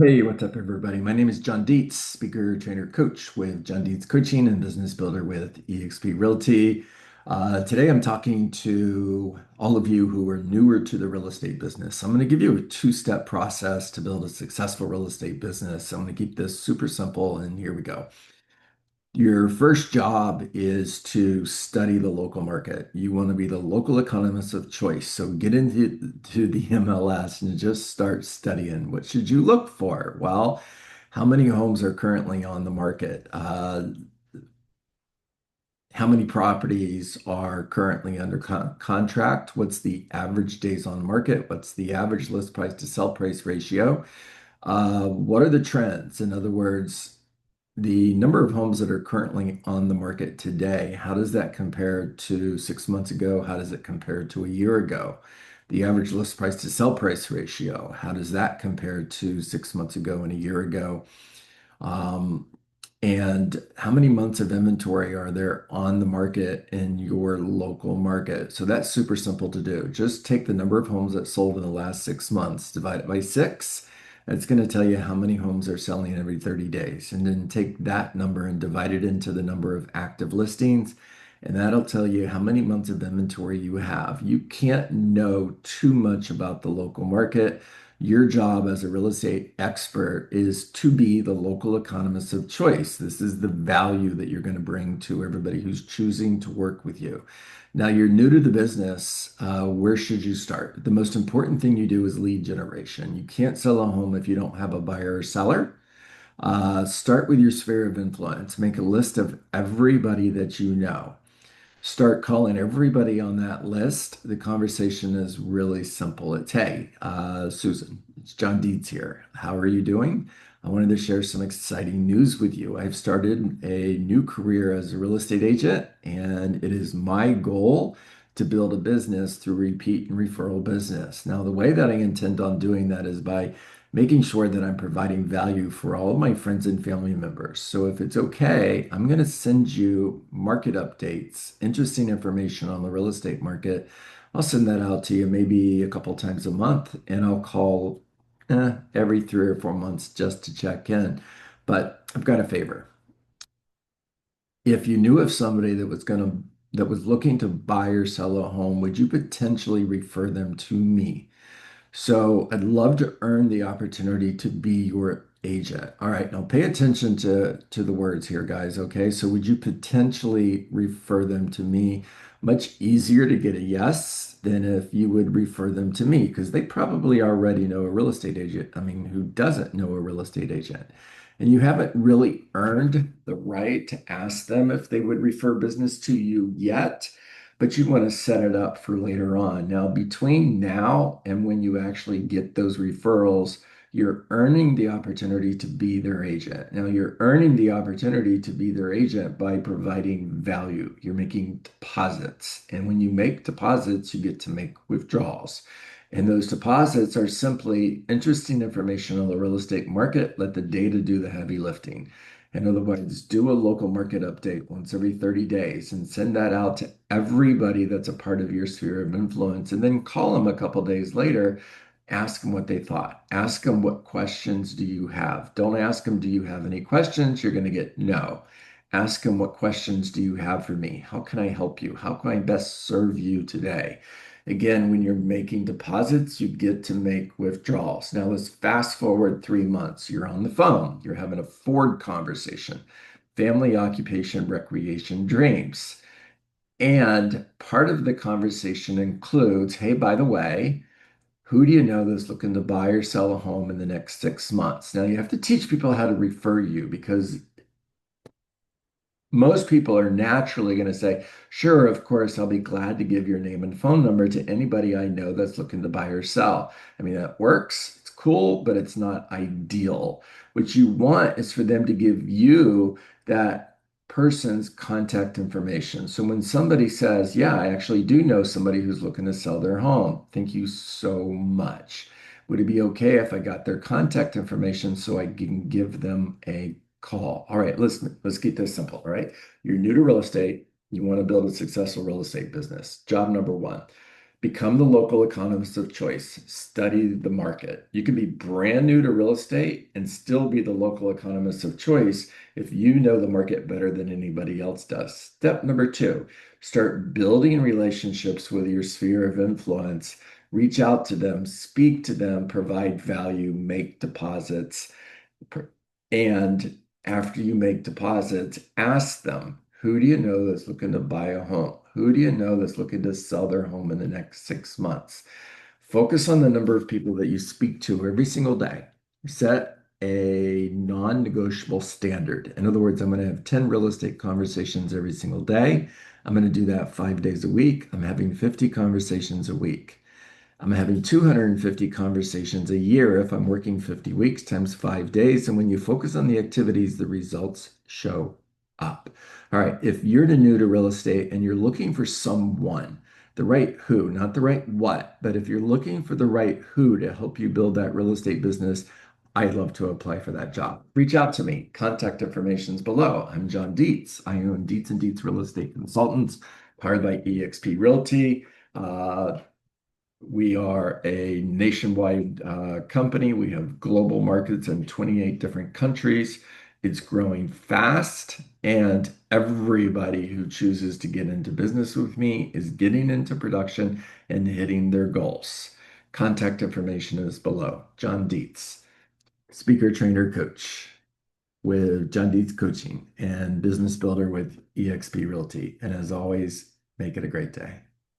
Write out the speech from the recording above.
Hey, what's up, everybody? My name is John Dietz, speaker, trainer, coach with John Dietz Coaching and business builder with eXp Realty. Today, I'm talking to all of you who are newer to the real estate business. I'm going to give you a two-step process to build a successful real estate business. I'm going to keep this super simple, and here we go. Your first job is to study the local market. You want to be the local economist of choice. So get into the MLS and just start studying. What should you look for? Well, how many homes are currently on the market? How many properties are currently under contract? What's the average days on market? What's the average list price to sell price ratio? What are the trends? In other words, the number of homes that are currently on the market today, how does that compare to 6 months ago? How does it compare to a year ago? The average list price to sell price ratio, how does that compare to 6 months ago and a year ago? Um, and how many months of inventory are there on the market in your local market? So that's super simple to do. Just take the number of homes that sold in the last 6 months, divide it by six. It's going to tell you how many homes are selling every 30 days. And then take that number and divide it into the number of active listings. And that'll tell you how many months of inventory you have. You can't know too much about the local market. Your job as a real estate expert is to be the local economist of choice. This is the value that you're going to bring to everybody who's choosing to work with you. Now, you're new to the business. Where should you start? The most important thing you do is lead generation. You can't sell a home if you don't have a buyer or seller. Start with your sphere of influence. Make a list of everybody that you know. Start calling everybody on that list. The conversation is really simple. It's, hey, Susan, it's John Dietz here. How are you doing? I wanted to share some exciting news with you. I've started a new career as a real estate agent, and it is my goal to build a business through repeat and referral business. Now, the way that I intend on doing that is by making sure that I'm providing value for all of my friends and family members. So if it's okay, I'm going to send you market updates, interesting information on the real estate market. I'll send that out to you maybe a couple times a month, and I'll call every 3 or 4 months just to check in. But I've got a favor. If you knew of somebody that was looking to buy or sell a home, would you potentially refer them to me? So I'd love to earn the opportunity to be your agent. All right, now pay attention to the words here, guys. Okay, so would you potentially refer them to me? Much easier to get a yes than if you would refer them to me, because they probably already know a real estate agent. I mean, who doesn't know a real estate agent? And you haven't really earned the right to ask them if they would refer business to you yet, but you want to set it up for later on. Now, between now and when you actually get those referrals, you're earning the opportunity to be their agent. Now, you're earning the opportunity to be their agent by providing value. You're making deposits. And when you make deposits, you get to make withdrawals. And those deposits are simply interesting information on the real estate market. Let the data do the heavy lifting. In other words, do a local market update once every 30 days and send that out to everybody that's a part of your sphere of influence. And then call them a couple days later, ask them what they thought. Ask them, what questions do you have? Don't ask them, do you have any questions? You're going to get no. Ask them, what questions do you have for me? How can I help you? How can I best serve you today? Again, when you're making deposits, you get to make withdrawals. Now let's fast forward 3 months. You're on the phone. You're having a Ford conversation, family, occupation, recreation, dreams. And part of the conversation includes, hey, by the way, who do you know that's looking to buy or sell a home in the next 6 months? Now you have to teach people how to refer you, because most people are naturally going to say, sure, of course, I'll be glad to give your name and phone number to anybody I know that's looking to buy or sell. I mean, that works. It's cool, but it's not ideal. What you want is for them to give you that person's contact information. So when somebody says, yeah, I actually do know somebody who's looking to sell their home, thank you so much. Would it be okay if I got their contact information so I can give them a call? All right, let's keep this simple. All right. You're new to real estate. You want to build a successful real estate business. Job number one, Become the local economist of choice. Study the market. You can be brand new to real estate and still be the local economist of choice if you know the market better than anybody else does. Step number two, start building relationships with your sphere of influence. Reach out to them, speak to them, provide value, make deposits. And after you make deposits, ask them, who do you know that's looking to buy a home? Who do you know that's looking to sell their home in the next 6 months? Focus on the number of people that you speak to every single day. Set a non-negotiable standard. In other words, I'm going to have 10 real estate conversations every single day. I'm going to do that 5 days a week. I'm having 50 conversations a week. I'm having 250 conversations a year if I'm working 50 weeks times 5 days. And when you focus on the activities, the results show up. All right. If you're new to real estate and you're looking for someone, the right who, not the right what, but if you're looking for the right who to help you build that real estate business, I'd love to apply for that job. Reach out to me. Contact information is below. I'm John Dietz. I own Dietz and Dietz Real Estate Consultants, powered by eXp Realty. We are a nationwide company. We have global markets in 28 different countries. It's growing fast, and everybody who chooses to get into business with me is getting into production and hitting their goals. Contact information is below. John Dietz, speaker, trainer, coach with John Dietz Coaching and business builder with eXp Realty. And as always, make it a great day.